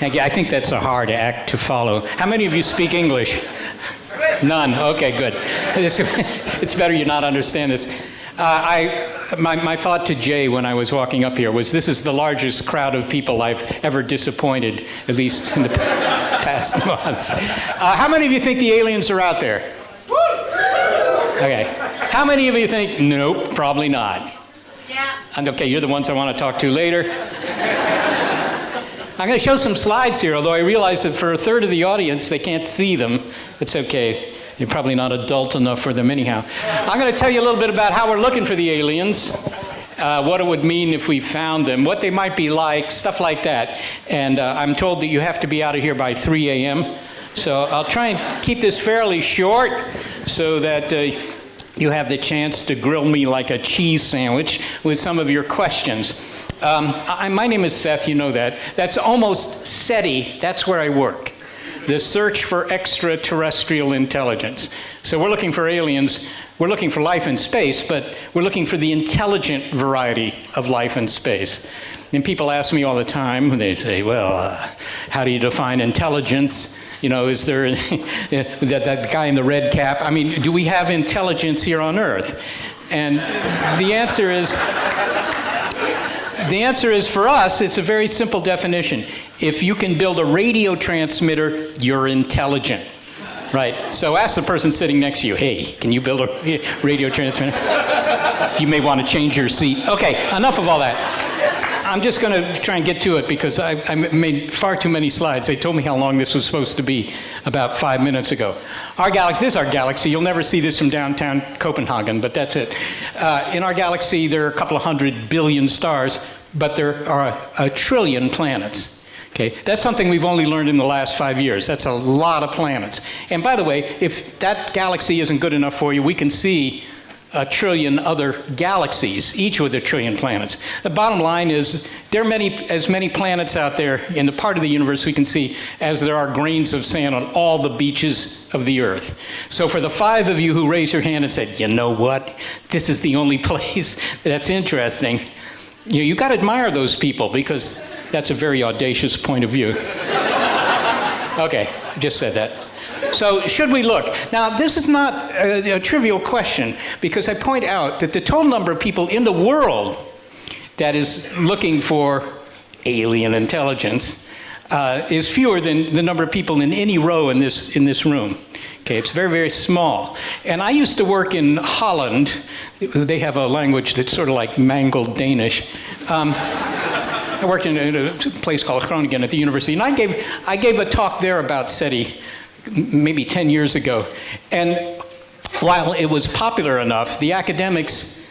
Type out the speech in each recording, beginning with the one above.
I think that's a hard act to follow. How many of you speak English? None. Okay, good. It's better you not understand this. My thought to Jay when I was walking up here was, this is the largest crowd of people I've ever disappointed, at least in the past month. How many of you think the aliens are out there? Okay. How many of you think, nope, probably not? Yeah. Okay, you're the ones I want to talk to later. I'm going to show some slides here, although I realize that for a third of the audience, they can't see them. It's okay. You're probably not adult enough for them anyhow. I'm going to tell you a little bit about how we're looking for the aliens, what it would mean if we found them, what they might be like, stuff like that. And I'm told that you have to be out of here by 3 a.m. So I'll try and keep this fairly short so that you have the chance to grill me like a cheese sandwich with some of your questions. My name is Seth, you know that. That's almost SETI, that's where I work. The search for extraterrestrial intelligence. So we're looking for aliens, we're looking for life in space, but we're looking for the intelligent variety of life in space. And people ask me all the time, they say, well, how do you define intelligence? You know, is there that guy in the red cap? I mean, do we have intelligence here on Earth? And the answer is for us, it's a very simple definition. If you can build a radio transmitter, you're intelligent, right? So ask the person sitting next to you, hey, can you build a radio transmitter? You may want to change your seat. Okay, enough of all that. I'm just going to try and get to it because I made far too many slides. They told me how long this was supposed to be about 5 minutes ago. Our galaxy, this is our galaxy. You'll never see this from downtown Copenhagen, but that's it. In our galaxy, there are a couple of 100 billion stars, but there are a trillion planets. Okay, that's something we've only learned in the last 5 years. That's a lot of planets. And by the way, if that galaxy isn't good enough for you, we can see a trillion other galaxies, each with a trillion planets. The bottom line is there are as many planets out there in the part of the universe we can see as there are grains of sand on all the beaches of the Earth. So for the 5 of you who raised your hand and said, you know what, this is the only place that's interesting, you got to admire those people because that's a very audacious point of view. Okay, just said that. So should we look? Now, this is not a trivial question because I point out that the total number of people in the world that is looking for alien intelligence is fewer than the number of people in any row in this room. Okay, it's very, very small. And I used to work in Holland. They have a language that's sort of like mangled Danish. I worked in a place called Groningen at the university, and I gave a talk there about SETI maybe 10 years ago. And while it was popular enough, the academics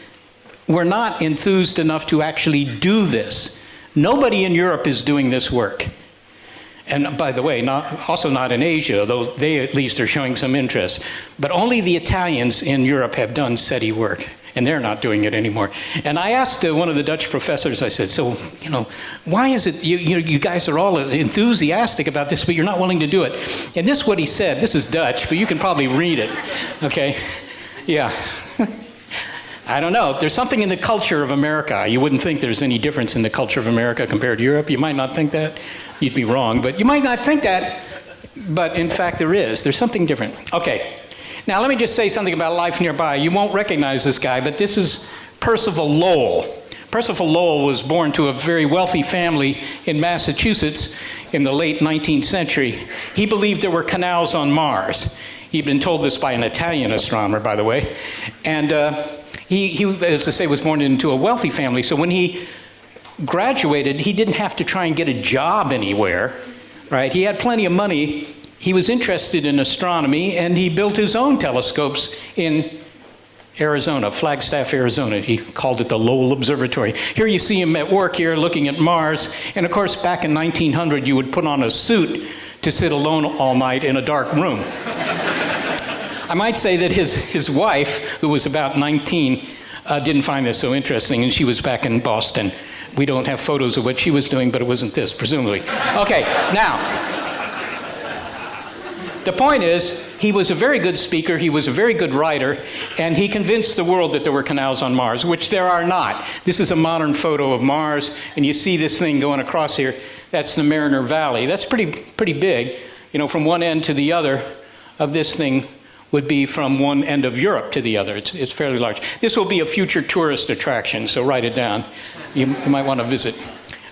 were not enthused enough to actually do this. Nobody in Europe is doing this work. And by the way, also not in Asia, though they at least are showing some interest. But only the Italians in Europe have done SETI work, and they're not doing it anymore. And I asked one of the Dutch professors, I said, so, why is it you guys are all enthusiastic about this, but you're not willing to do it? And this is what he said. This is Dutch, but you can probably read it, okay? Yeah. I don't know. There's something in the culture of America. You wouldn't think there's any difference in the culture of America compared to Europe. You might not think that. You'd be wrong, but you might not think that. But in fact, there is. There's something different. Okay. Now, let me just say something about life nearby. You won't recognize this guy, but this is Percival Lowell. Percival Lowell was born to a very wealthy family in Massachusetts in the late 19th century. He believed there were canals on Mars. He'd been told this by an Italian astronomer, by the way. And he, as I say, was born into a wealthy family. So when he graduated, he didn't have to try and get a job anywhere, right? He had plenty of money. He was interested in astronomy, and he built his own telescopes in Arizona, Flagstaff, Arizona. He called it the Lowell Observatory. Here you see him at work here looking at Mars. And of course, back in 1900, you would put on a suit to sit alone all night in a dark room. I might say that his wife, who was about 19, didn't find this so interesting, and she was back in Boston. We don't have photos of what she was doing, but it wasn't this, presumably. Okay, now, the point is, he was a very good speaker, he was a very good writer, and he convinced the world that there were canals on Mars, which there are not. This is a modern photo of Mars, and you see this thing going across here. That's the Mariner Valley. That's pretty big. You know, from one end to the other of this thing would be from one end of Europe to the other. It's fairly large. This will be a future tourist attraction, so write it down. You might want to visit.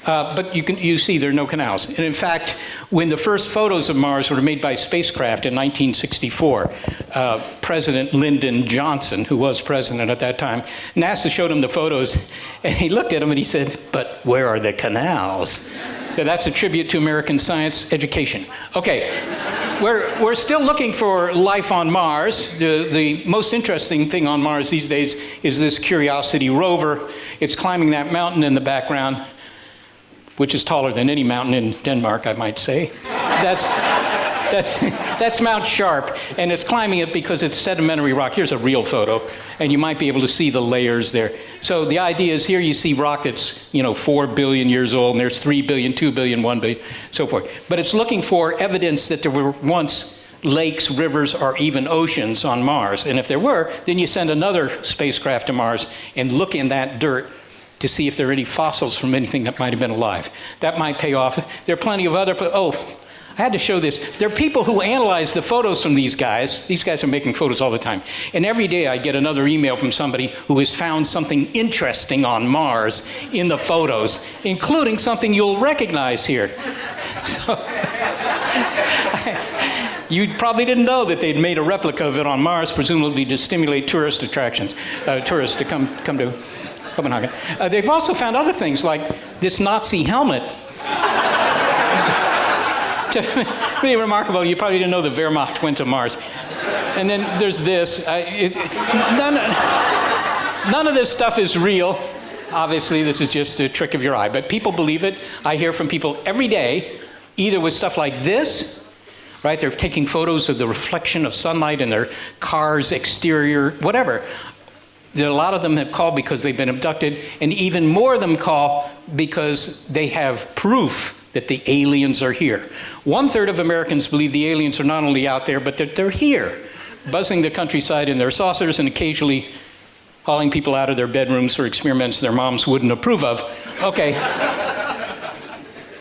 But you see there are no canals. And in fact, when the first photos of Mars were made by spacecraft in 1964, President Lyndon Johnson, who was president at that time, NASA showed him the photos, and he looked at them and he said, "But where are the canals?" So that's a tribute to American science education. Okay, we're still looking for life on Mars. The most interesting thing on Mars these days is this Curiosity rover. It's climbing that mountain in the background, which is taller than any mountain in Denmark, I might say. That's Mount Sharp, and it's climbing it because it's sedimentary rock. Here's a real photo, and you might be able to see the layers there. So the idea is here you see rockets, 4 billion years old, and there's 3 billion, 2 billion, 1 billion, so forth. But it's looking for evidence that there were once lakes, rivers, or even oceans on Mars. And if there were, then you send another spacecraft to Mars and look in that dirt to see if there are any fossils from anything that might have been alive. That might pay off. There are plenty of other, I had to show this. There are people who analyze the photos from these guys. These guys are making photos all the time. And every day I get another email from somebody who has found something interesting on Mars in the photos, including something you'll recognize here. So, you probably didn't know that they'd made a replica of it on Mars, presumably to stimulate tourist attractions, tourists to come to Copenhagen. They've also found other things like this Nazi helmet. Really remarkable. You probably didn't know the Wehrmacht went to Mars. And then there's this. None of this stuff is real. Obviously, this is just a trick of your eye. But people believe it. I hear from people every day, either with stuff like this, right? They're taking photos of the reflection of sunlight in their car's exterior, whatever. A lot of them have called because they've been abducted, and even more of them call because they have proof that the aliens are here. 1/3 of Americans believe the aliens are not only out there, but that they're here, buzzing the countryside in their saucers and occasionally hauling people out of their bedrooms for experiments their moms wouldn't approve of. Okay.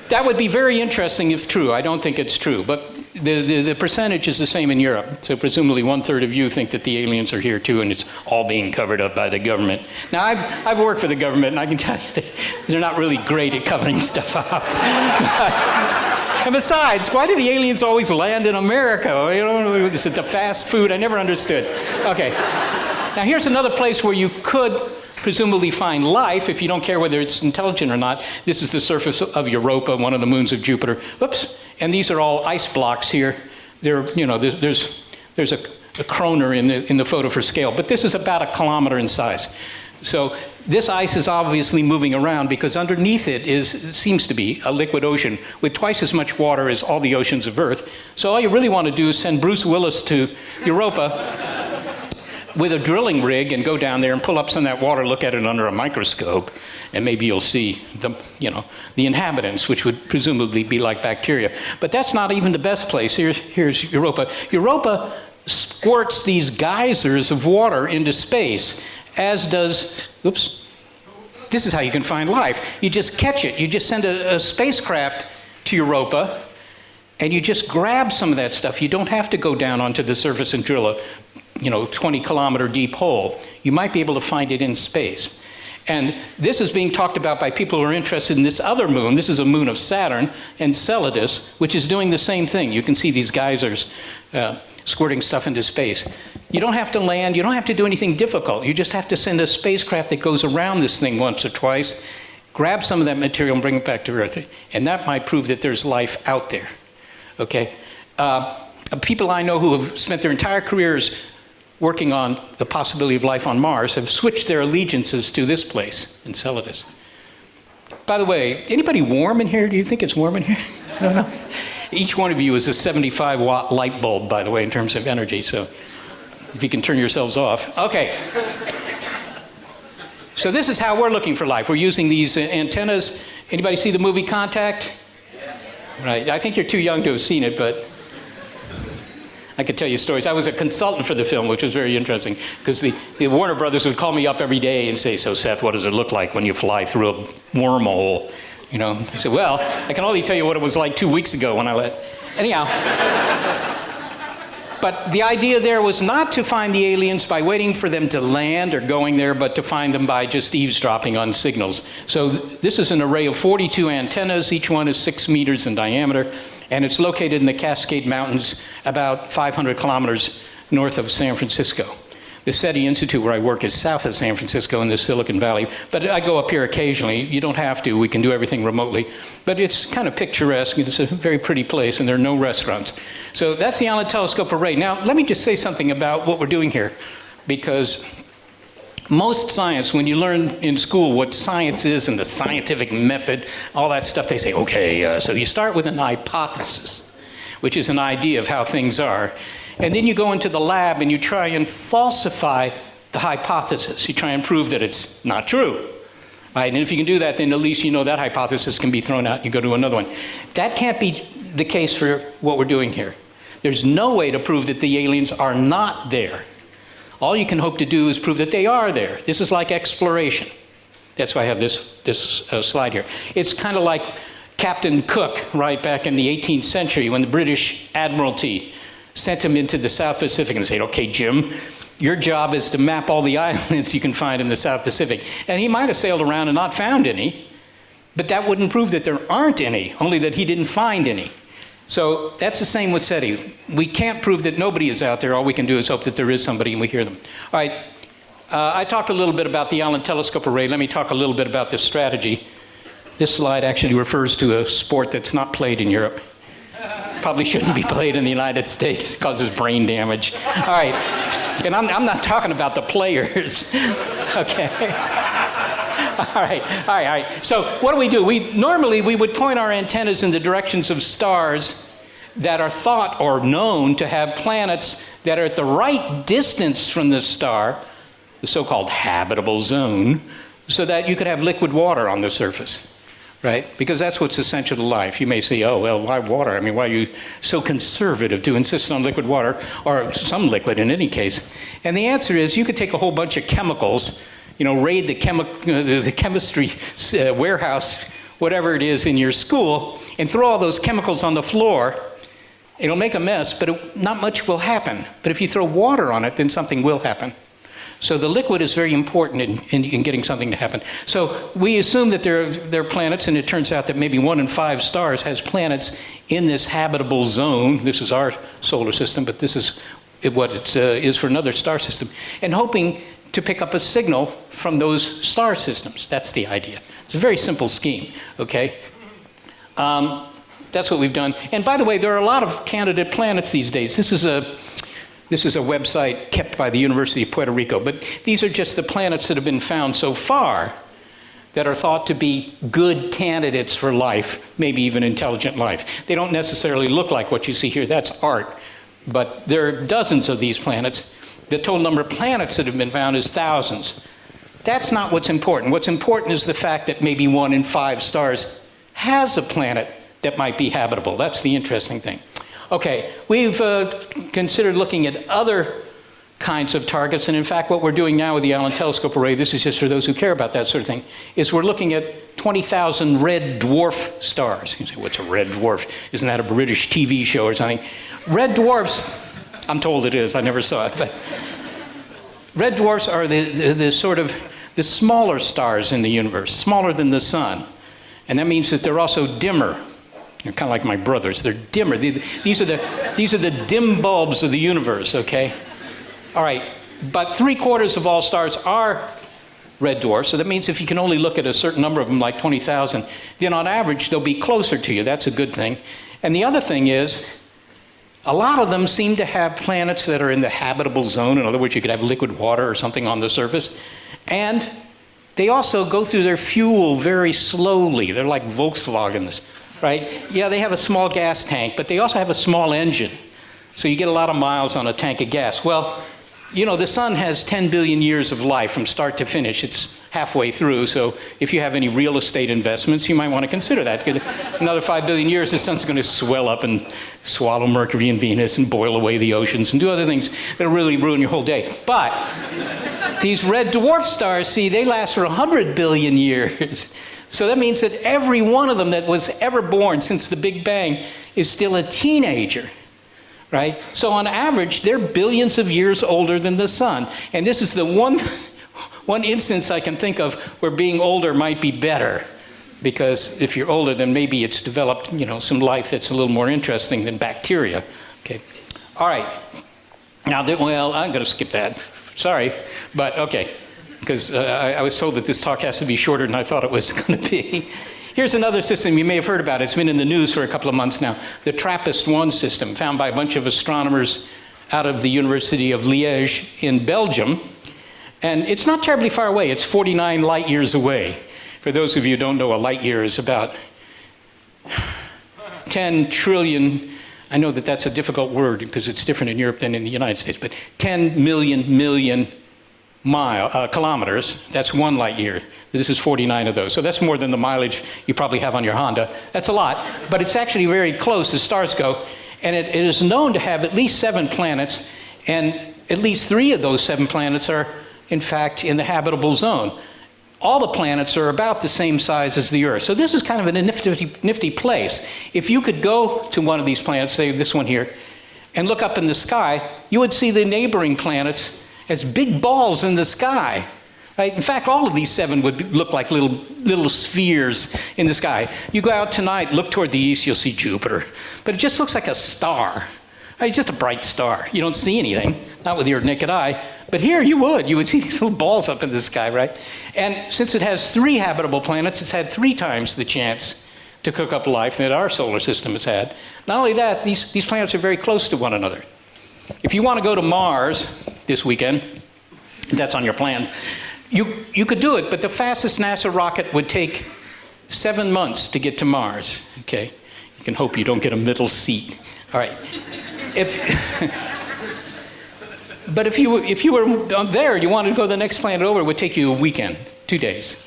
That would be very interesting if true. I don't think it's true, but the percentage is the same in Europe. So presumably 1/3 of you think that the aliens are here too, and it's all being covered up by the government. Now, I've worked for the government, and I can tell you that they're not really great at covering stuff up. And besides, why do the aliens always land in America? Is it the fast food? I never understood. Okay. Now, here's another place where you could presumably find life if you don't care whether it's intelligent or not. This is the surface of Europa, one of the moons of Jupiter. Oops. And these are all ice blocks here. There's a kroner in the photo for scale, but this is about 1 kilometer in size. So this ice is obviously moving around because underneath it seems to be a liquid ocean with twice as much water as all the oceans of Earth. So all you really want to do is send Bruce Willis to Europa with a drilling rig and go down there and pull up some of that water, look at it under a microscope, and maybe you'll see the inhabitants, which would presumably be like bacteria. But that's not even the best place. Here's Europa. Europa squirts these geysers of water into space, as does, this is how you can find life. You just catch it. You just send a spacecraft to Europa, and you just grab some of that stuff. You don't have to go down onto the surface and drill a 20-kilometer deep hole. You might be able to find it in space. And this is being talked about by people who are interested in this other moon. This is a moon of Saturn, Enceladus, which is doing the same thing. You can see these geysers squirting stuff into space. You don't have to land. You don't have to do anything difficult. You just have to send a spacecraft that goes around this thing once or twice, grab some of that material and bring it back to Earth. And that might prove that there's life out there. Okay? People I know who have spent their entire careers working on the possibility of life on Mars have switched their allegiances to this place, Enceladus. By the way, anybody warm in here? Do you think it's warm in here? I don't know. Each one of you is a 75-watt light bulb, by the way, in terms of energy, so if you can turn yourselves off. Okay. So this is how we're looking for life. We're using these antennas. Anybody see the movie Contact? Right. I think you're too young to have seen it, but I could tell you stories. I was a consultant for the film, which was very interesting, because the Warner Brothers would call me up every day and say, so Seth, what does it look like when you fly through a wormhole? You know, I said, well, I can only tell you what it was like 2 weeks ago when I let... Anyhow. But the idea there was not to find the aliens by waiting for them to land or going there, but to find them by just eavesdropping on signals. So this is an array of 42 antennas. Each one is 6 meters in diameter, and it's located in the Cascade Mountains about 500 kilometers north of San Francisco. The SETI Institute, where I work, is south of San Francisco in the Silicon Valley. But I go up here occasionally. You don't have to. We can do everything remotely. But it's kind of picturesque. It's a very pretty place, and there are no restaurants. So that's the Allen Telescope Array. Now, let me just say something about what we're doing here. Because most science, when you learn in school what science is and the scientific method, all that stuff, they say, okay, so you start with an hypothesis, which is an idea of how things are. And then you go into the lab and you try and falsify the hypothesis. You try and prove that it's not true. Right? And if you can do that, then at least you know that hypothesis can be thrown out and you go to another one. That can't be the case for what we're doing here. There's no way to prove that the aliens are not there. All you can hope to do is prove that they are there. This is like exploration. That's why I have this slide here. It's kind of like Captain Cook, right, back in the 18th century when the British Admiralty sent him into the South Pacific and said, okay, Jim, your job is to map all the islands you can find in the South Pacific. And he might have sailed around and not found any, but that wouldn't prove that there aren't any, only that he didn't find any. So that's the same with SETI. We can't prove that nobody is out there. All we can do is hope that there is somebody and we hear them. All right, I talked a little bit about the Allen Telescope Array. Let me talk a little bit about this strategy. This slide actually refers to a sport that's not played in Europe. Probably shouldn't be played in the United States, causes brain damage. All right, and I'm not talking about the players, okay? All right. So what do? Normally we would point our antennas in the directions of stars that are thought or known to have planets that are at the right distance from the star, the so-called habitable zone, so that you could have liquid water on the surface. Right? Because that's what's essential to life. You may say, oh, well, why water? I mean, why are you so conservative to insist on liquid water, or some liquid in any case? And the answer is, you could take a whole bunch of chemicals, raid the chemistry warehouse, whatever it is in your school, and throw all those chemicals on the floor. It'll make a mess, but not much will happen. But if you throw water on it, then something will happen. So the liquid is very important in getting something to happen. So we assume that there are planets, and it turns out that maybe 1 in 5 stars has planets in this habitable zone. This is our solar system, but this is what it is for another star system. And hoping to pick up a signal from those star systems. That's the idea. It's a very simple scheme, okay? That's what we've done. And by the way, there are a lot of candidate planets these days. This is a website kept by the University of Puerto Rico, but these are just the planets that have been found so far that are thought to be good candidates for life, maybe even intelligent life. They don't necessarily look like what you see here. That's art. But there are dozens of these planets. The total number of planets that have been found is thousands. That's not what's important. What's important is the fact that maybe 1 in 5 stars has a planet that might be habitable. That's the interesting thing. Okay, we've considered looking at other kinds of targets, and in fact what we're doing now with the Allen Telescope Array, this is just for those who care about that sort of thing, is we're looking at 20,000 red dwarf stars. You say, what's a red dwarf? Isn't that a British TV show or something? Red dwarfs, I'm told it is, I never saw it, but red dwarfs are the sort of the smaller stars in the universe, smaller than the sun, and that means that they're also dimmer. They're kind of like my brothers. They're dimmer. These are the dim bulbs of the universe, okay? All right, but 3/4 of all stars are red dwarfs, so that means if you can only look at a certain number of them, like 20,000, then on average they'll be closer to you. That's a good thing. And the other thing is, a lot of them seem to have planets that are in the habitable zone. In other words, you could have liquid water or something on the surface. And they also go through their fuel very slowly. They're like Volkswagens. Right? Yeah, they have a small gas tank, but they also have a small engine. So you get a lot of miles on a tank of gas. Well, You know, the sun has 10 billion years of life from start to finish. It's halfway through, so if you have any real estate investments, you might want to consider that. Another 5 billion years, the sun's going to swell up and swallow Mercury and Venus and boil away the oceans and do other things that'll really ruin your whole day. But these red dwarf stars, see, they last for 100 billion years. So that means that every one of them that was ever born since the Big Bang is still a teenager. Right? So on average, they're billions of years older than the sun. And this is the one instance I can think of where being older might be better. Because if you're older, then maybe it's developed, you know, some life that's a little more interesting than bacteria. Okay. All right. Now, well, I'm going to skip that. Sorry. But, okay. Because I was told that this talk has to be shorter than I thought it was going to be. Here's another system you may have heard about. It's been in the news for a couple of months now. The TRAPPIST-1 system, found by a bunch of astronomers out of the University of Liège in Belgium. And it's not terribly far away. It's 49 light years away. For those of you who don't know, a light year is about 10 trillion. I know that that's a difficult word because it's different in Europe than in the United States, but 10 million kilometers. That's 1 light year. This is 49 of those. So that's more than the mileage you probably have on your Honda. That's a lot, but it's actually very close as stars go. And it is known to have at least 7 planets, and at least 3 of those 7 planets are, in fact, in the habitable zone. All the planets are about the same size as the Earth. So this is kind of a nifty place. If you could go to one of these planets, say this one here, and look up in the sky, you would see the neighboring planets as big balls in the sky. Right? In fact, all of these 7 would look like little spheres in the sky. You go out tonight, look toward the east, you'll see Jupiter. But it just looks like a star. Right? It's just a bright star. You don't see anything, not with your naked eye. But here you would see these little balls up in the sky, right? And since it has 3 habitable planets, it's had 3 times the chance to cook up life that our solar system has had. Not only that, these planets are very close to one another. If you want to go to Mars this weekend, if that's on your plans, you could do it, but the fastest NASA rocket would take 7 months to get to Mars, okay? You can hope you don't get a middle seat. All right. But if you were there, you wanted to go to the next planet over, it would take you a weekend, 2 days,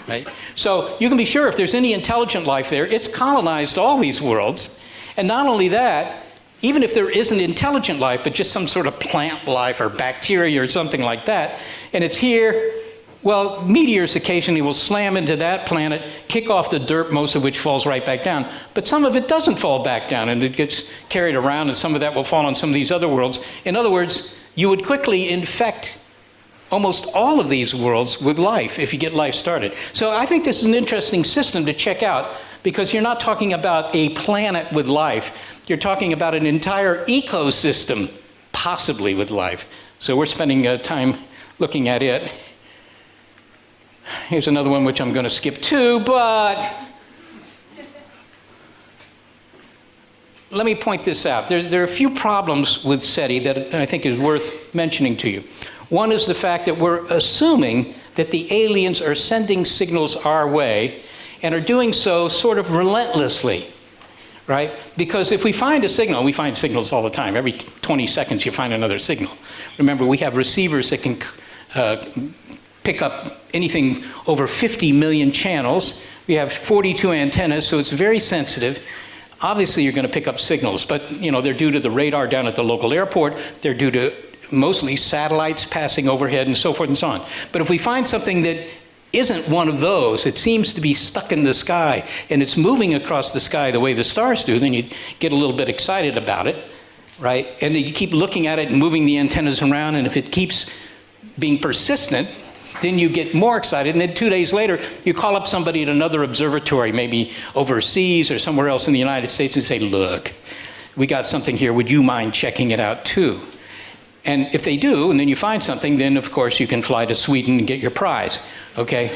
right? So you can be sure if there's any intelligent life there, it's colonized all these worlds. And not only that, even if there isn't intelligent life, but just some sort of plant life or bacteria or something like that, and it's here, well, meteors occasionally will slam into that planet, kick off the dirt, most of which falls right back down. But some of it doesn't fall back down, and it gets carried around, and some of that will fall on some of these other worlds. In other words, you would quickly infect almost all of these worlds with life if you get life started. So I think this is an interesting system to check out, because you're not talking about a planet with life. You're talking about an entire ecosystem, possibly with life. So we're spending time looking at it. Here's another one which I'm going to skip too, but let me point this out. There are a few problems with SETI that I think is worth mentioning to you. One is the fact that we're assuming that the aliens are sending signals our way and are doing so sort of relentlessly, right? Because if we find a signal, we find signals all the time. Every 20 seconds you find another signal. Remember, we have receivers that can pick up anything over 50 million channels. We have 42 antennas, so it's very sensitive. Obviously, you're going to pick up signals, but you know they're due to the radar down at the local airport. They're due to mostly satellites passing overhead and so forth and so on. But if we find something that isn't one of those, it seems to be stuck in the sky, and it's moving across the sky the way the stars do, then you get a little bit excited about it, right? And then you keep looking at it and moving the antennas around, and if it keeps being persistent, then you get more excited, and then 2 days later, you call up somebody at another observatory, maybe overseas or somewhere else in the United States, and say, look, we got something here, would you mind checking it out too? And if they do, and then you find something, then of course you can fly to Sweden and get your prize, okay?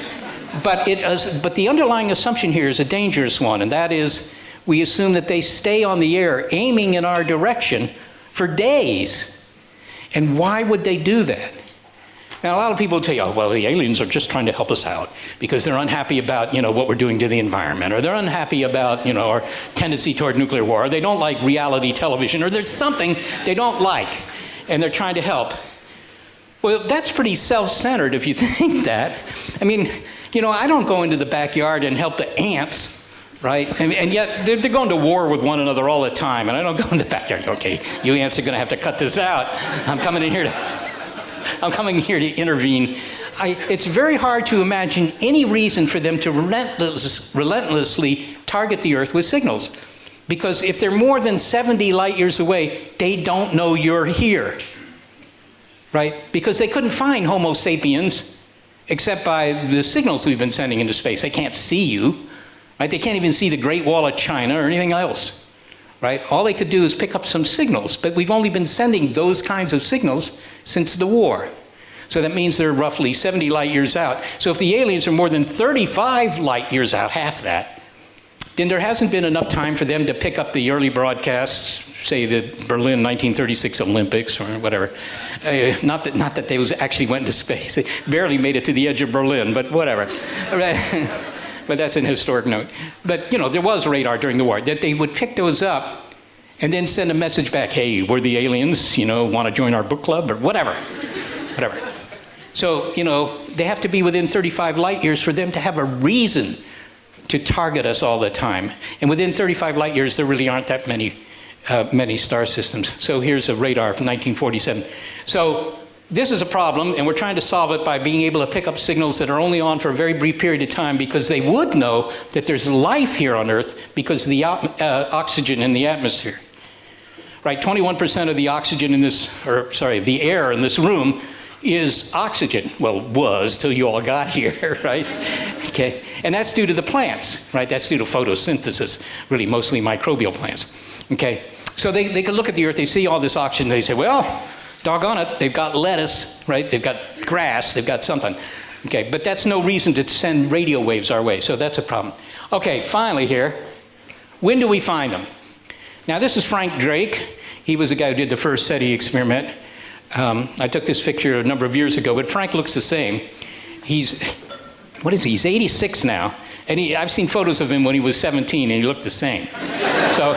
But the underlying assumption here is a dangerous one, and that is we assume that they stay on the air aiming in our direction for days. And why would they do that? Now, a lot of people tell you, oh, well, the aliens are just trying to help us out because they're unhappy about, what we're doing to the environment, or they're unhappy about, our tendency toward nuclear war, or they don't like reality television, or there's something they don't like, and they're trying to help. Well, that's pretty self-centered if you think that. I mean, I don't go into the backyard and help the ants, right? And yet they're going to war with one another all the time, and I don't go in the backyard. Okay, you ants are going to have to cut this out. I'm coming here to intervene. It's very hard to imagine any reason for them to relentlessly target the Earth with signals. Because if they're more than 70 light years away, they don't know you're here. Right? Because they couldn't find Homo sapiens except by the signals we've been sending into space. They can't see you. Right? They can't even see the Great Wall of China or anything else. Right? All they could do is pick up some signals. But we've only been sending those kinds of signals since the war. So that means they're roughly 70 light years out. So if the aliens are more than 35 light years out, half that, then there hasn't been enough time for them to pick up the early broadcasts, say the Berlin 1936 Olympics or whatever. Not that they actually went into space. They barely made it to the edge of Berlin, but whatever. But that's an historic note. But, there was radar during the war, that they would pick those up and then send a message back, hey, we're the aliens, want to join our book club or whatever. So, they have to be within 35 light years for them to have a reason to target us all the time. And within 35 light years, there really aren't that many star systems. So here's a radar from 1947. So this is a problem, and we're trying to solve it by being able to pick up signals that are only on for a very brief period of time, because they would know that there's life here on Earth because of the oxygen in the atmosphere. Right, 21% of the oxygen in the air in this room is oxygen. Well, it was till you all got here, right? Okay, and that's due to the plants, right? That's due to photosynthesis, really mostly microbial plants. Okay, so they could look at the Earth, they see all this oxygen, they say, well, doggone it, they've got lettuce, right? They've got grass, they've got something. Okay, but that's no reason to send radio waves our way, so that's a problem. Okay, finally here, when do we find them? Now this is Frank Drake. He was the guy who did the first SETI experiment. I took this picture a number of years ago, but Frank looks the same. He's 86 now, and I've seen photos of him when he was 17, and he looked the same. So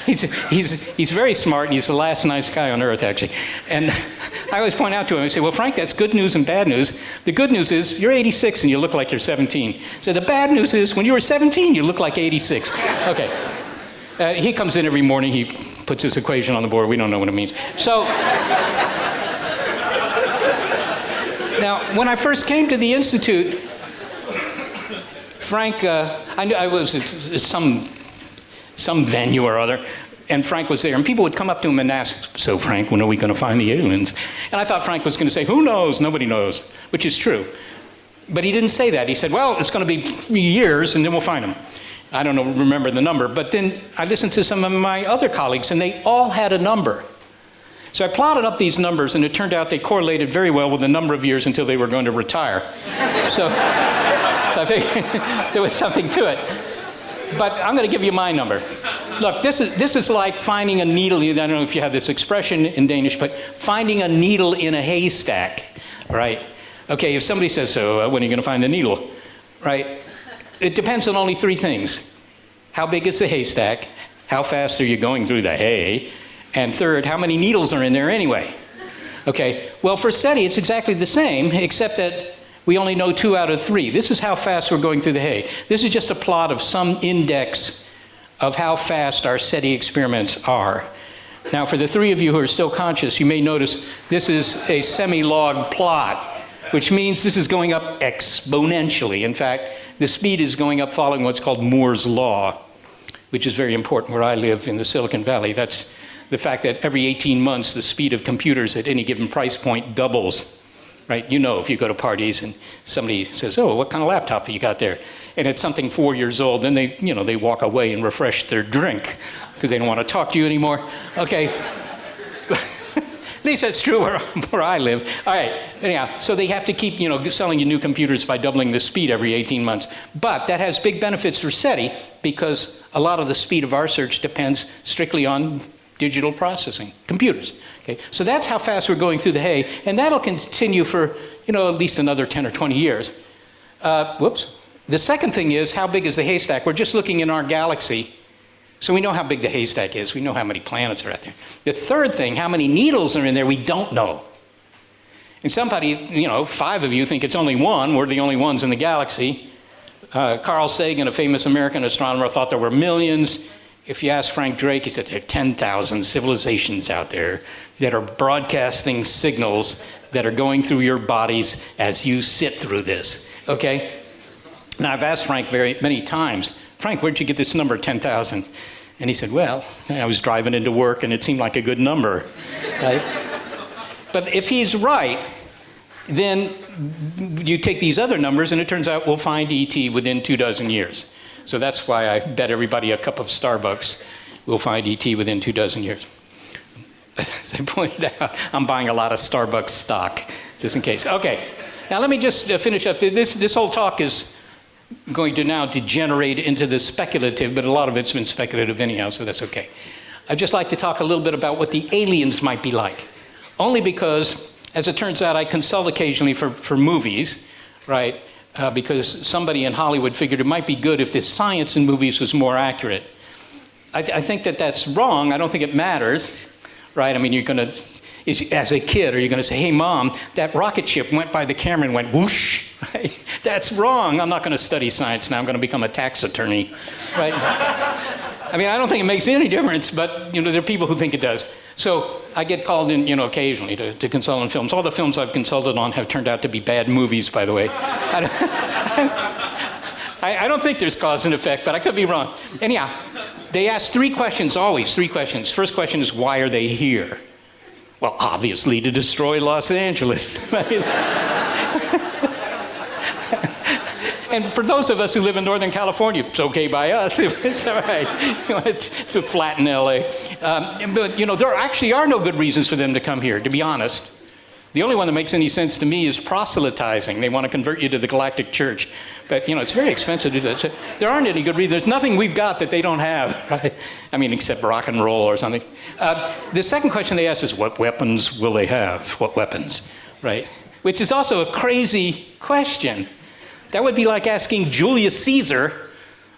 he's very smart, and he's the last nice guy on Earth, actually. And I always point out to him, I say, well, Frank, that's good news and bad news. The good news is you're 86 and you look like you're 17. So the bad news is when you were 17, you look like 86. Okay. He comes in every morning, he puts this equation on the board, we don't know what it means. So, now, when I first came to the Institute, Frank, I knew I was at some venue or other, and Frank was there, and people would come up to him and ask, so Frank, when are we going to find the aliens? And I thought Frank was going to say, who knows, nobody knows, which is true. But he didn't say that. He said, well, it's going to be 3 years, and then we'll find them. I don't remember the number, but then I listened to some of my other colleagues, and they all had a number. So I plotted up these numbers, and it turned out they correlated very well with the number of years until they were going to retire. So I think there was something to it. But I'm going to give you my number. Look, this is like finding a needle. I don't know if you have this expression in Danish, but finding a needle in a haystack, right? Okay, if somebody says, so when are you going to find the needle, right? It depends on only 3 things. How big is the haystack? How fast are you going through the hay? And third, how many needles are in there anyway? Okay, well for SETI it's exactly the same, except that we only know 2 out of 3. This is how fast we're going through the hay. This is just a plot of some index of how fast our SETI experiments are. Now for the 3 of you who are still conscious, you may notice this is a semi-log plot, which means this is going up exponentially. In fact, the speed is going up following what's called Moore's Law, which is very important where I live in the Silicon Valley. That's the fact that every 18 months, the speed of computers at any given price point doubles, right? You know, if you go to parties and somebody says, oh, what kind of laptop have you got there? And it's something 4 years old, then they walk away and refresh their drink because they don't want to talk to you anymore. Okay. At least that's true where I live. All right, anyhow, so they have to keep, selling you new computers by doubling the speed every 18 months. But that has big benefits for SETI because a lot of the speed of our search depends strictly on digital processing, computers. Okay, so that's how fast we're going through the hay, and that'll continue for, at least another 10 or 20 years. Whoops. The second thing is, how big is the haystack? We're just looking in our galaxy. So we know how big the haystack is. We know how many planets are out there. The third thing, how many needles are in there, we don't know. And somebody, 5 of you think it's only one. We're the only ones in the galaxy. Carl Sagan, a famous American astronomer, thought there were millions. If you ask Frank Drake, he said there are 10,000 civilizations out there that are broadcasting signals that are going through your bodies as you sit through this, okay? Now, I've asked Frank many times, Frank, where'd you get this number, 10,000? And he said, well, I was driving into work and it seemed like a good number, right? But if he's right, then you take these other numbers and it turns out we'll find ET within 24 years. So that's why I bet everybody a cup of Starbucks we'll find ET within 24 years. As I pointed out, I'm buying a lot of Starbucks stock, just in case. Okay, now let me just finish up. This whole talk is going to now degenerate into the speculative, but a lot of it's been speculative anyhow, so that's okay. I'd just like to talk a little bit about what the aliens might be like. Only because, as it turns out, I consult occasionally for movies, right? Because somebody in Hollywood figured it might be good if the science in movies was more accurate. I think that that's wrong. I don't think it matters, right? I mean, you're going to, as a kid, are you going to say, hey, Mom, that rocket ship went by the camera and went whoosh, right? That's wrong. I'm not going to study science now. I'm going to become a tax attorney, right? I mean, I don't think it makes any difference, but, there are people who think it does. So I get called in, occasionally to consult on films. All the films I've consulted on have turned out to be bad movies, by the way. I don't think there's cause and effect, but I could be wrong. Anyhow, they ask 3 questions, always 3 questions. First question is, why are they here? Well, obviously to destroy Los Angeles. And for those of us who live in Northern California, it's okay by us. It's all right to flatten LA. But, there actually are no good reasons for them to come here, to be honest. The only one that makes any sense to me is proselytizing. They want to convert you to the Galactic Church. But, it's very expensive to do that. So there aren't any good reasons. There's nothing we've got that they don't have, right? I mean, except rock and roll or something. The second question they ask is, what weapons will they have? What weapons, right? Which is also a crazy question. That would be like asking Julius Caesar,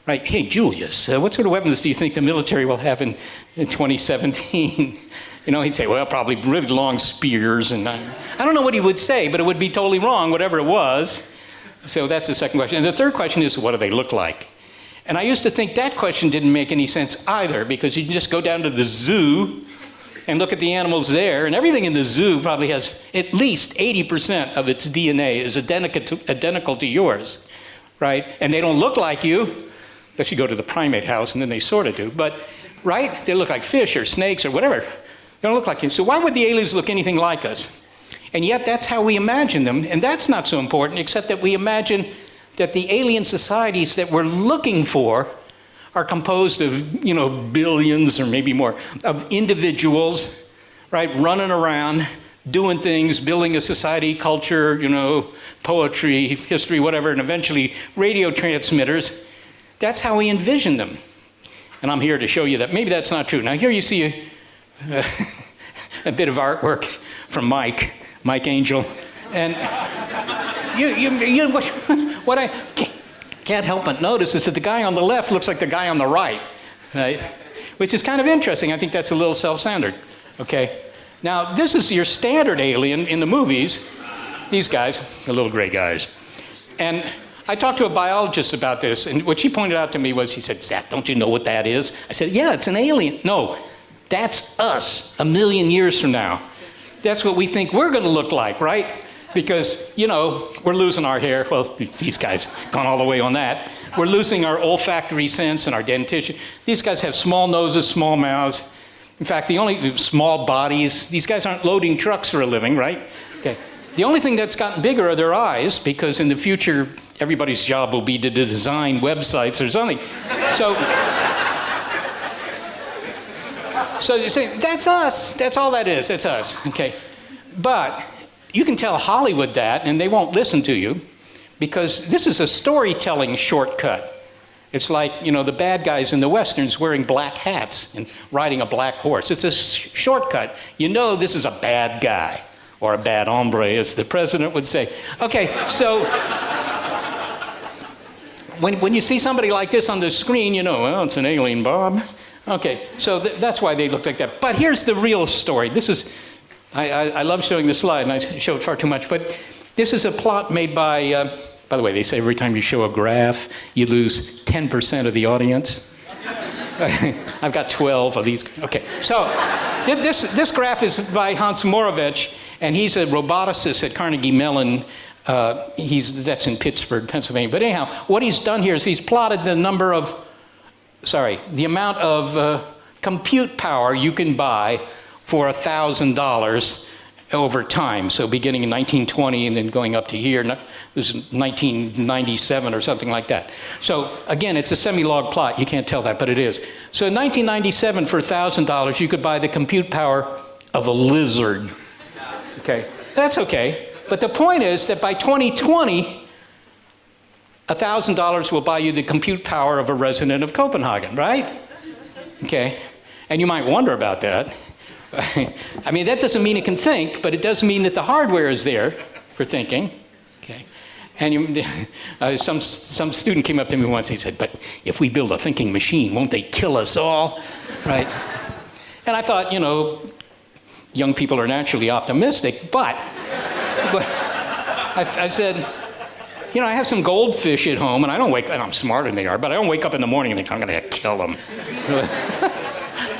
right? Hey, Julius, what sort of weapons do you think the military will have in 2017? He'd say, well, probably really long spears. And I don't know what he would say, but it would be totally wrong, whatever it was. So that's the second question. And the third question is, what do they look like? And I used to think that question didn't make any sense either, because you can just go down to the zoo and look at the animals there, and everything in the zoo probably has at least 80% of its DNA is identical to yours, right? And they don't look like you, unless you go to the primate house, and then they sort of do. But, right? They look like fish or snakes or whatever. They don't look like you. So why would the aliens look anything like us? And yet that's how we imagine them, and that's not so important, except that we imagine that the alien societies that we're looking for are composed of, billions or maybe more of individuals, right, running around, doing things, building a society, culture, poetry, history, whatever, and eventually radio transmitters. That's how we envision them. And I'm here to show you that maybe that's not true. Now here you see a bit of artwork from Mike Angel. And what I can't help but notice is that the guy on the left looks like the guy on the right? Which is kind of interesting. I think that's a little self-centered, okay? Now, this is your standard alien in the movies. These guys, the little gray guys. And I talked to a biologist about this, and what she pointed out to me was, she said, Seth, don't you know what that is? I said, yeah, it's an alien. No, that's us 1,000,000 years from now. That's what we think we're going to look like, right? Because, we're losing our hair. Well, these guys gone all the way on that. We're losing our olfactory sense and our dentition. These guys have small noses, small mouths. In fact, the only small bodies. These guys aren't loading trucks for a living, right? Okay. The only thing that's gotten bigger are their eyes, because in the future, everybody's job will be to design websites or something. So you're saying, that's us. That's all that is. It's us. Okay. But you can tell Hollywood that, and they won't listen to you, because this is a storytelling shortcut. It's like, the bad guys in the Westerns wearing black hats and riding a black horse. It's a shortcut. This is a bad guy, or a bad hombre, as the president would say. Okay, so when you see somebody like this on the screen, well, it's an alien, Bob. Okay, so that's why they look like that. But here's the real story. This is I love showing the slide, and I show it far too much, but this is a plot made by the way, they say every time you show a graph, you lose 10% of the audience. I've got 12 of these. Okay, so this graph is by Hans Moravec, and he's a roboticist at Carnegie Mellon. That's in Pittsburgh, Pennsylvania. But anyhow, what he's done here is he's plotted the amount of compute power you can buy for $1,000 over time. So beginning in 1920 and then going up to here, it was 1997 or something like that. So again, it's a semi-log plot. You can't tell that, but it is. So in 1997, for $1,000, you could buy the compute power of a lizard. Okay, that's okay. But the point is that by 2020, $1,000 will buy you the compute power of a resident of Copenhagen, right? Okay, and you might wonder about that. I mean, that doesn't mean it can think, but it does mean that the hardware is there for thinking. Okay, and some student came up to me once. He said, "But if we build a thinking machine, won't they kill us all?" Right? And I thought, young people are naturally optimistic, but I said, I have some goldfish at home, and and I'm smarter than they are, but I don't wake up in the morning and think, I'm going to kill them.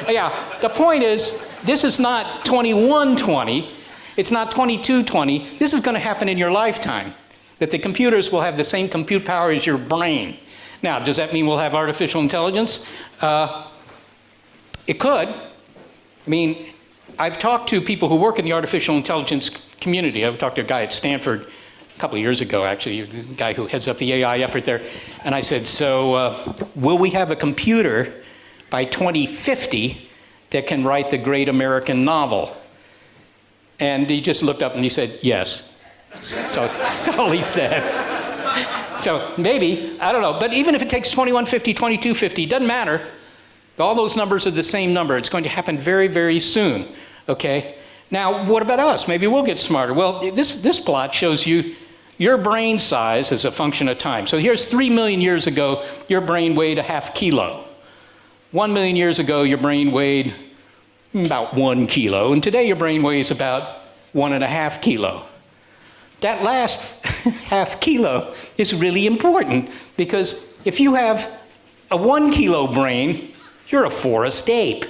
Yeah, the point is, this is not 2120, it's not 2220, this is going to happen in your lifetime, that the computers will have the same compute power as your brain. Now, does that mean we'll have artificial intelligence? It could. I mean, I've talked to people who work in the artificial intelligence community. I've talked to a guy at Stanford a couple of years ago, actually, the guy who heads up the AI effort there. And I said, so will we have a computer by 2050 that can write the great American novel? And he just looked up and he said, yes. That's all he said. So maybe, I don't know. But even if it takes 2150, 2250, it doesn't matter. All those numbers are the same number. It's going to happen very, very soon. Okay? Now, what about us? Maybe we'll get smarter. Well, this plot shows you your brain size as a function of time. So here's 3 million years ago, your brain weighed a half kilo. 1 million years ago, your brain weighed about 1 kilo. And today, your brain weighs about 1.5 kilo. That last half kilo is really important because if you have a 1 kilo brain, you're a forest ape.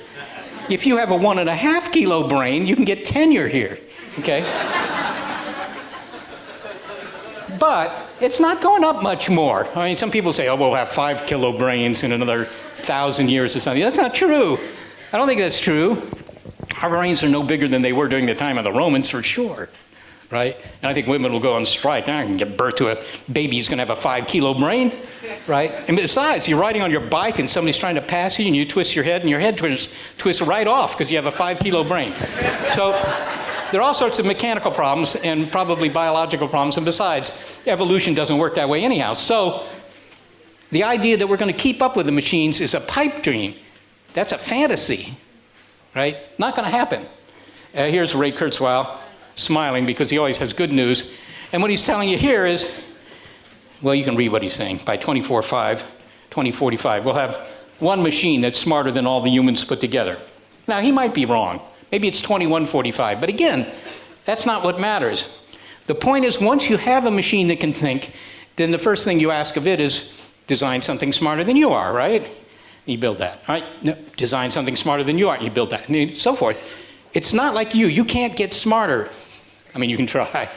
If you have a 1.5 kilo brain, you can get tenure here, okay? But it's not going up much more. I mean, some people say, oh, we'll have 5 kilo brains in another 1,000 years or something. That's not true. I don't think that's true. Our brains are no bigger than they were during the time of the Romans, for sure, right? And I think women will go on strike. I can give birth to a baby who's going to have a 5 kilo brain, right? And besides, you're riding on your bike and somebody's trying to pass you and you twist your head and your head twists right off because you have a 5 kilo brain. So there are all sorts of mechanical problems and probably biological problems. And besides, evolution doesn't work that way anyhow. So the idea that we're going to keep up with the machines is a pipe dream. That's a fantasy, right? Not going to happen. Here's Ray Kurzweil smiling because he always has good news. And what he's telling you here is, well, you can read what he's saying. By 2045, we'll have one machine that's smarter than all the humans put together. Now, he might be wrong. Maybe it's 2145. But again, that's not what matters. The point is, once you have a machine that can think, then the first thing you ask of it is design something smarter than you are, right? You build that, right? No, design something smarter than you are, and you build that, and so forth. It's not like you can't get smarter. I mean, you can try.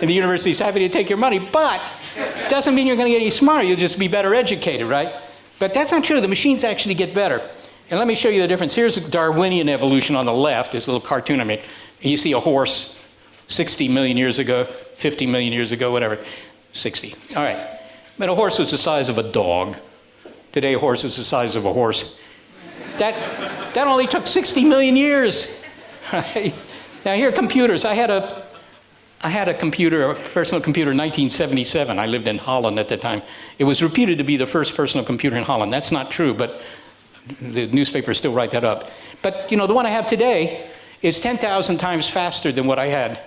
And the university's happy to take your money, but it doesn't mean you're going to get any smarter. You'll just be better educated, right? But that's not true. The machines actually get better. And let me show you the difference. Here's Darwinian evolution on the left. This little cartoon I made. And you see a horse 60 million years ago, 50 million years ago, whatever. 60. All right. But a horse was the size of a dog. Today, a horse is the size of a horse. That only took 60 million years. Right? Now, here are computers. I had a computer, a personal computer in 1977. I lived in Holland at the time. It was reputed to be the first personal computer in Holland. That's not true, but the newspapers still write that up. But, the one I have today is 10,000 times faster than what I had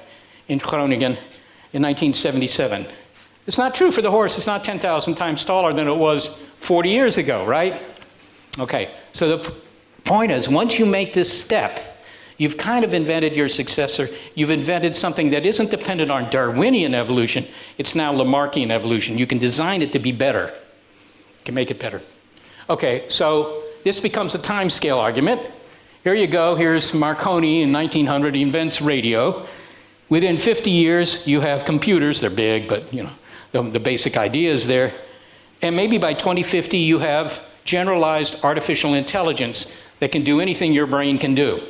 in Groningen in 1977. It's not true for the horse. It's not 10,000 times taller than it was 40 years ago, right? Okay, so the point is, once you make this step, you've kind of invented your successor. You've invented something that isn't dependent on Darwinian evolution. It's now Lamarckian evolution. You can design it to be better. You can make it better. Okay, so this becomes a time scale argument. Here you go. Here's Marconi in 1900. He invents radio. Within 50 years, you have computers. They're big, but you know, the basic idea is there. And maybe by 2050, you have generalized artificial intelligence that can do anything your brain can do.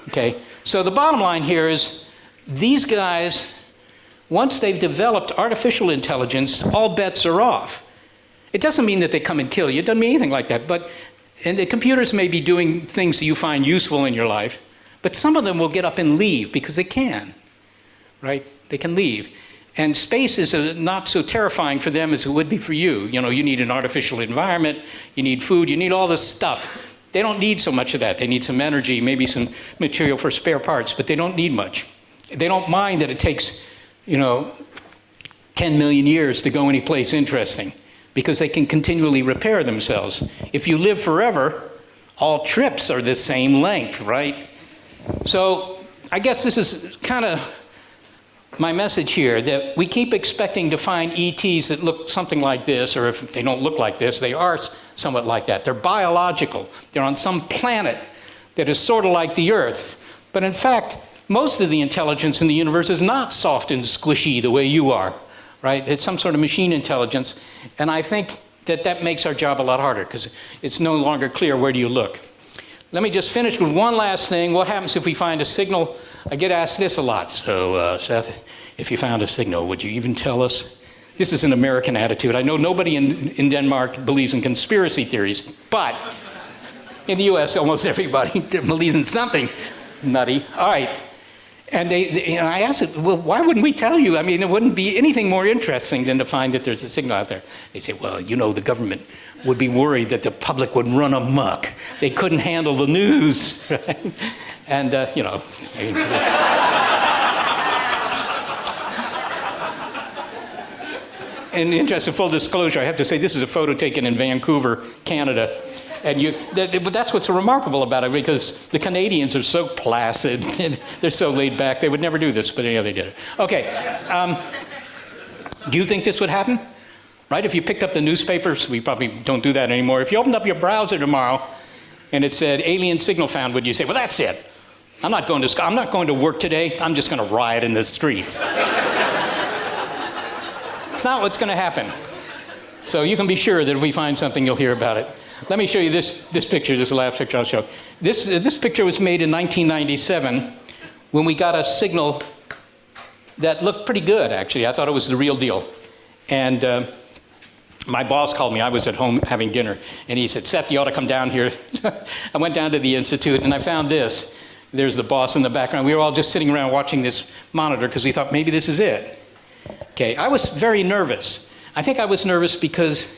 Okay? So the bottom line here is these guys, once they've developed artificial intelligence, all bets are off. It doesn't mean that they come and kill you. It doesn't mean anything like that. And the computers may be doing things that you find useful in your life, but some of them will get up and leave because they can. Right? They can leave. And space is not so terrifying for them as it would be for you. You know, you need an artificial environment, you need food, you need all this stuff. They don't need so much of that. They need some energy, maybe some material for spare parts, but they don't need much. They don't mind that it takes, you know, 10 million years to go any place interesting because they can continually repair themselves. If you live forever, all trips are the same length, right? So I guess this is kind of my message here, that we keep expecting to find ETs that look something like this, or if they don't look like this, they are somewhat like that. They're biological. They're on some planet that is sort of like the Earth. But in fact, most of the intelligence in the universe is not soft and squishy the way you are, right? It's some sort of machine intelligence. And I think that that makes our job a lot harder because it's no longer clear where do you look. Let me just finish with one last thing. What happens if we find a signal? I get asked this a lot. So, Seth, if you found a signal, would you even tell us? This is an American attitude. I know nobody in Denmark believes in conspiracy theories, but in the US, almost everybody believes in something nutty. All right. And I asked it, well, why wouldn't we tell you? I mean, it wouldn't be anything more interesting than to find that there's a signal out there. They say, well, you know, the government would be worried that the public would run amok. They couldn't handle the news, right? And, you know. In the interest of full disclosure, I have to say this is a photo taken in Vancouver, Canada. And but that's what's remarkable about it, because the Canadians are so placid, they're so laid back, they would never do this, but anyhow, they did it. Okay, do you think this would happen? Right, if you picked up the newspapers, we probably don't do that anymore. If you opened up your browser tomorrow and it said alien signal found, would you say, well, that's it. I'm not going to work today, I'm just going to riot in the streets. It's not what's going to happen. So you can be sure that if we find something, you'll hear about it. Let me show you this picture. This is the last picture I'll show. This picture was made in 1997 when we got a signal that looked pretty good, actually. I thought it was the real deal. And my boss called me. I was at home having dinner. And he said, Seth, you ought to come down here. I went down to the Institute and I found this. There's the boss in the background. We were all just sitting around watching this monitor because we thought maybe this is it. Okay, I was very nervous. I think I was nervous because,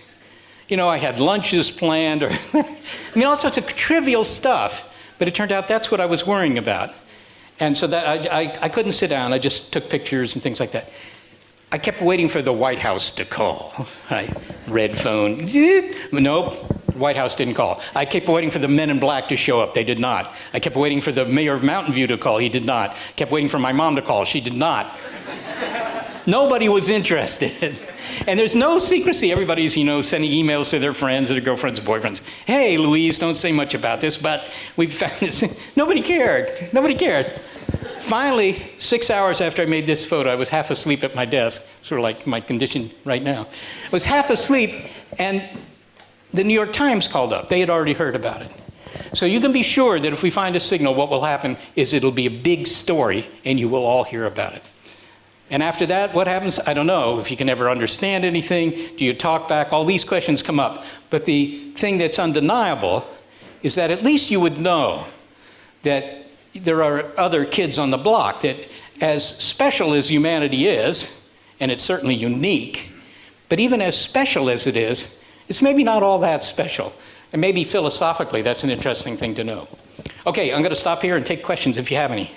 you know, I had lunches planned, or I mean, all sorts of trivial stuff. But it turned out that's what I was worrying about. And so that I couldn't sit down. I just took pictures and things like that. I kept waiting for the White House to call. Right? Red phone. Nope. White House didn't call. I kept waiting for the men in black to show up. They did not. I kept waiting for the mayor of Mountain View to call. He did not. Kept waiting for my mom to call. She did not. Nobody was interested. And there's no secrecy. Everybody's, you know, sending emails to their friends or their girlfriends or boyfriends. Hey, Louise, don't say much about this, but we found this. Nobody cared. Nobody cared. Finally, 6 hours after I made this photo, I was half asleep at my desk, sort of like my condition right now. I was half asleep, and the New York Times called up. They had already heard about it. So you can be sure that if we find a signal, what will happen is it'll be a big story, and you will all hear about it. And after that, what happens? I don't know. If you can ever understand anything, do you talk back? All these questions come up. But the thing that's undeniable is that at least you would know that there are other kids on the block, that as special as humanity is, and it's certainly unique, but even as special as it is, it's maybe not all that special. And maybe philosophically, that's an interesting thing to know. Okay, I'm going to stop here and take questions if you have any.